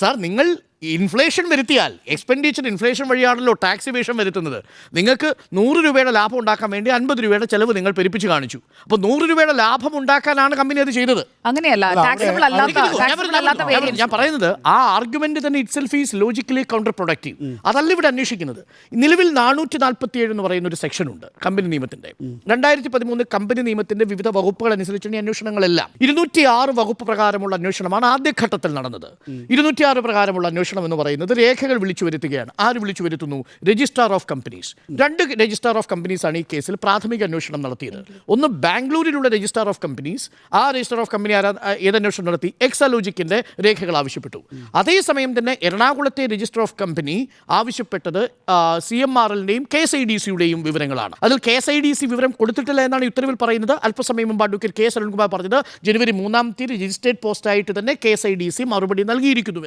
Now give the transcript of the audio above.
Sir, നിങ്ങൾ inflation വരുത്തിയാൽ, expenditure inflation വഴിയാണല്ലോ tax evasion വരുത്തുന്നത്. നിങ്ങൾക്ക് 100 രൂപയുടെ ലാഭം ഉണ്ടാക്കാൻ വേണ്ടി 50 രൂപയുടെ ചെലവ് നിങ്ങൾ പെരുപ്പിച്ച് കാണിച്ചു. അപ്പോൾ 100 രൂപയുടെ ലാഭം ഉണ്ടാക്കാനാണ് കമ്പനി അത് ചെയ്തത്. അങ്ങനെയല്ല, ഞാൻ പറയുന്നത് ആ ആർഗ്യുമെന്റ് തന്നെ itself is logically counter productive. അതല്ല ഇവിടെ അന്വേഷിക്കുന്നത്. നിലവിൽ 447 എന്ന് പറയുന്ന ഒരു സെക്ഷൻ ഉണ്ട് കമ്പനി നിയമത്തിന്റെ. 2013 കമ്പനി നിയമത്തിന്റെ വിവിധ വകുപ്പുകൾ അനുസരിച്ചുള്ള അന്വേഷണങ്ങളെല്ലാം 206 വകുപ്പ് പ്രകാരമുള്ള അന്വേഷണമാണ് ആദ്യഘട്ടത്തിൽ നടന്നത്. 206 പ്രകാരമുള്ള അന്വേഷണം എന്ന് പറയുന്നത് രേഖകൾ വിളിച്ചു വരുത്തുകയാണ്. ആര് വിളിച്ചു വരുത്തുന്നു? Registrar of companies. 2 registrar of companies ആണ് ഈ കേസിൽ പ്രാഥമിക അന്വേഷണം നടത്തിയത്. ഒന്ന് ബാംഗ്ലൂരിലുള്ള രജിസ്ട്രാർ ഓഫ് കമ്പനീസ്. ആ രജിസ്ട്രാർ ഓഫ് കമ്പനി ഏതന്വേഷണം നടത്തി? എക്സാലോജിക്കിന്റെ രേഖകൾ ആവശ്യപ്പെട്ടു. അതേസമയം തന്നെ എറണാകുളത്തെ രജിസ്ട്രാർ ഓഫ് കമ്പനി ആവശ്യപ്പെട്ടത് CMRLന്റെയും KSIDCയുടെയും വിവരങ്ങളാണ്. അതിൽ KSIDC വിവരം കൊടുത്തിട്ടില്ല എന്നാണ് ഉത്തരവിൽ പറയുന്നത്. അല്പസമയം മുമ്പ് അഡ്വക്കേറ്റ് K. സരൺകുമാർ പറഞ്ഞത് ജനുവരി 3-ാം തീയതി രജിസ്ട്രേഡ് പോസ്റ്റായിട്ട് തന്നെ KSIDC മറുപടി നൽകിയിരിക്കുന്നു.